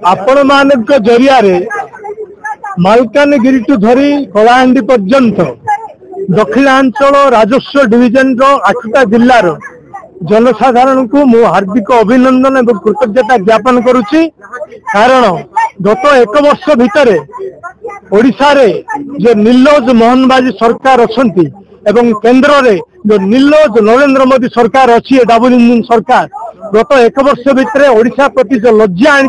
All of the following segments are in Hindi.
आपण मानक जरिया मालकानगिरी टू धरी कलाहांडी पर्यंत दक्षिणांचल राजस्व डिविजन 8टा जिल्लार जनसाधारण को मु हार्दिक अभिनंदन और कृतज्ञता ज्ञापन करुच्ची। कारण गत 1 वर्ष भितर ओडिशा रे जो निर्लज मोहनबाजी सरकार अच्छी एवं केंद्र रे जो निर्लज नरेंद्र मोदी सरकार अच्छी डबल इंजिन सरकार गत 1 वर्ष भितर ओडिशा प्रति जो लज्जा आनी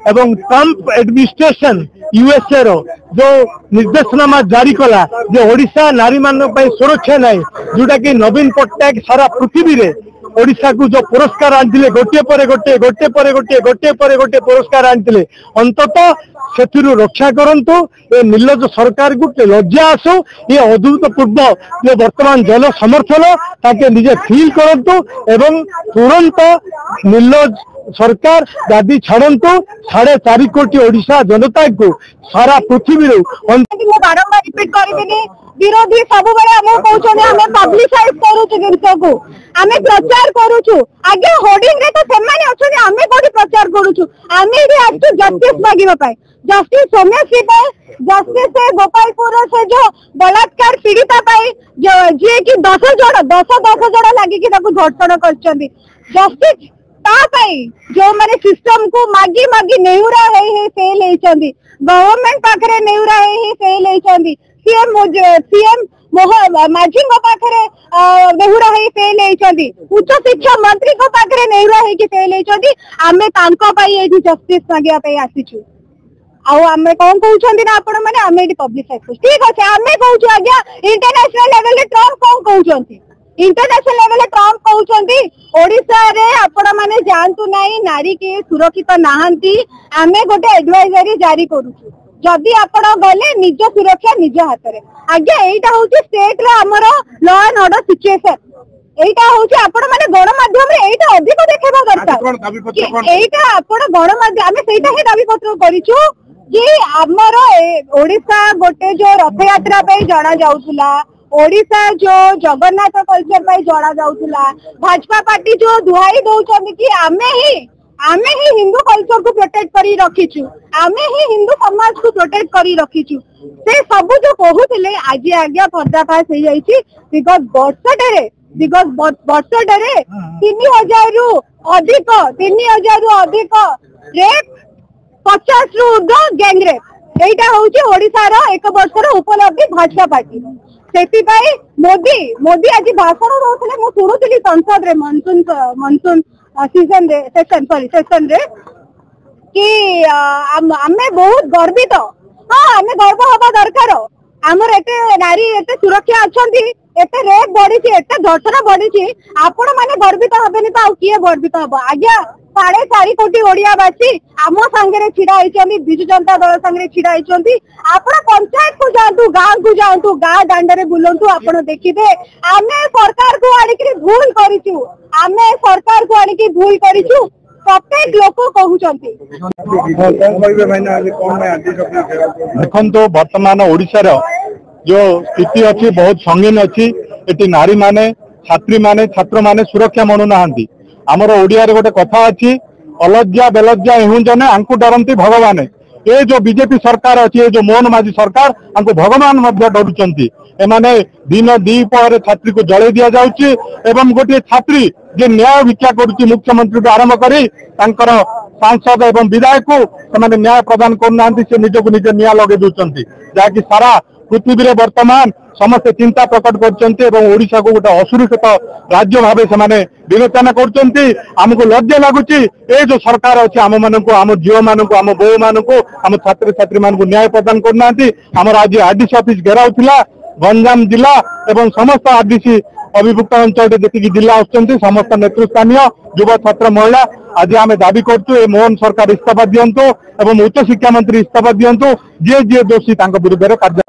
एवं ट्रंप एडमिनिस्ट्रेशन यूएसए रो जो निर्देशनामा जारी कला जो ओडिशा नारी मान सुरक्षा नहीं जोटा कि नवीन पट्टनायक सारा पृथ्वी रे ओडिशा को जो पुरस्कार आनी गोटे पर गोटे गोटे पर गोटे गोटे पर गोटे पुरस्कार आनी अंततः से रक्षा करंतु ये निर्लज सरकार को लज्जा आसु ये अभूतपूर्व जो वर्तमान जन समर्थन ताके निजे फील करंतु एवं तुरंत निर्लज सरकार दादी छाड़ू 4.5 कोटी ओडिशा जनता को सारा पृथ्वी बारंबार रिपीट कर विरोधी सब बेले पब्लिसाइज करूँ जिनस को आम प्रचार करूँ आगे होर्डिंग रे तो सेमाने अच्छे आम कोठी प्रचार करूँ आम ये जस्टिस मांगे जस्टिस सौम्यश्री जस्टिस गोपालपुर से जो बलात्कार पीड़िता जी की 10 जन लगिकी धर्षण कर जस्टिस जो माने सिस्टम को मागी मागी नेहुरा फेल होती गवर्नमेंट पाखे नेहुरा फेल होती सीएम माझी पाखे नेहुरा फेल होती उच्च शिक्षा मंत्री पाखे नेहुरा फेल होती आम जस्टिस मांगे आसीचु आम कौन कहते ना आपण मैंने आम ये पब्लिसाइज ठीक अच्छे आम कहूँ आज्ञा इंटरनेशनल लेवल ट्रम्प कौन कहते इंटरनेशनल लेवल ट्रम्प कहते ओडिशा रे आपण माने जानतु नहीं नारी के सुरक्षित नहांती आमे गोटे एडवाइजरी जारी करूछु जदि आपण गले निज सुरक्षा निज हाथ रे आज्ञा एटा होची स्टेट रे हमर लॉ एंड ऑर्डर सिचुएशन एटा होची आपण माने गणमाध्यम रे एटा अधिक देखेबा दरकार एटा आपण गणमाध्यम आमे सेटा हे दाबी पत्र करिछु कि हमर ओडिशा गोटे जो रथ यात्रा पे जाना जाउथुला ओडिशा जो जगन्नाथ कल्चर पे जड़ा जाउथुला भाजपा पार्टी जो दुहाई दउछन कि आमे ही हिंदू कल्चर को प्रोटेक्ट करी रखिछु आमे ही हिंदू समाज को प्रोटेक्ट करी रखिछु से सब जो कहूथिले आज आज्ञा पर्दाफाश हो जाइछि बिकॉज वर्षटे रे 3000 रु अधिक रेप 50 रु ऊर्ध्व गैंग रेप एटा होची ओडिशा रो 1 वर्षर उपलब्धि भाजपा पार्टी से मोदी आज भाषण दौले मुझे शुणुली संसद रे मनसून सेशन रे कि आमे बहुत गर्वित हाँ आमे गर्व हवा दरकार आमर एते नारी एते सुरक्षा अच्छी एते रेप बढ़ी एते धर्षण बढ़ी आपण माने गर्वित हबेनी तो आउ किए गर्वित हम आज्ञा 4.5 कोटी ओडियावासी आम सांगे छिड़ा होती विजु जनता दल सांगे छिड़ा होती आपण पंचायत को जातु गाँव को जातु गाँ दांडे बुलंतु आपण देखिए आम सरकार को आनिक भूल करिचु आमे सरकार को आनिक भूल करिचु प्रत्येक लोक कहउचंती देखो वर्तमान ओडिशा जो स्थिति अच्छी बहुत संगीन अच्छी एटी नारी माने छात्री माने छात्र माने सुरक्षा मनु नाहंती आमर ओडिया रे गोटे कथा अच्छी अलज्जा बेलज्जा एहुंजने आंकु डरंती भगवान ये जो बीजेपी सरकार अच्छी ये जो मोहन माझी सरकार आंकु भगवान मध्य डरुचंती एमाने दिन दीपहर छात्री को जले दिया जाउची एवं गोटे छात्री जे न्याय भिक्षा करुची मुख्यमंत्री आरंभ करी तांकर सांसद एवं विधायक को सेमाने न्याय प्रदान करना से निजक निजे निया लगे दूसरी जहाँकि सारा पृथ्वी रे वर्तमान समस्ते चिंता प्रकट करशा को गोटे असुरक्षित राज्य भाव से विवेचना करमको लज्जा लगुच ये जो सरकार अच्छी आम मान आम झील मान आम बो मान आम छात्र छात्री मान न्याय प्रदान करना आमर आज आरडीसी ऑफिस घेराव थिला गंजाम जिला एवं समस्त आरडीसी अभिभुक्त अंचल जी जिला आसुच्च समस्त नेतृस्थानीय युवा छात्र महिला आज आम दाबी करूँ मोहन सरकार इस्तीफा दिंतु एवं उच्च शिक्षा मंत्री इस्तीफा दिंतु जी जी दोषी विरुद्ध कार्य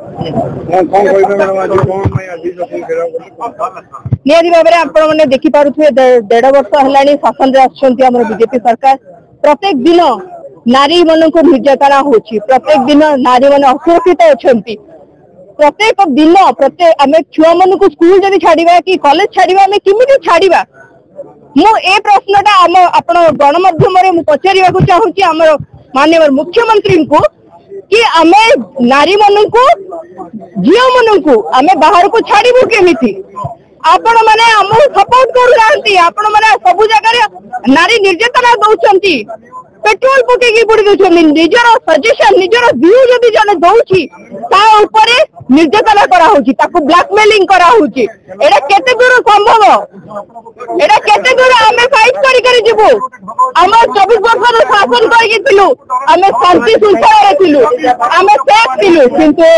निहाती भाव में आपण मैंने देखिपे 1.5 वर्ष है शासन आम बीजेपी सरकार प्रत्येक दिन नारी मान को निर्यातना हो प्रत्येक दिन नारी मान असुरक्षित अच्छा प्रत्येक दिन प्रत्येक आम छुआ मान को स्कूल जब छाड़ा कि कॉलेज छाड़ा आम किमी छाड़ा मु ए प्रश्नटा आम आपण गणमाध्यम मु पचारिबा चाहूची हमर माननीय मुख्यमंत्री को कि आमे नारी मन को झील मन को आमे बाहर को छाड़बू केमिति आपण माने हम सपोर्ट करू नांती आपण माने सब जगह नारी निर्यातना दउचंती पेट्रोल पकेकी बुड़ी दउछन निजर सजेशन निजर व्यू जदि जने दउची ता ऊपर निर्यातना करा होची ताको ब्लैकमेलिंग करा होची एडा केते दूर संभव एडा केते दूर आमे फाइट करी जीवो हम 24 वर्ष शासन करिक थिलु आमे शांति सुरक्षा रे थिलु आमे सेफ थिलु किंतु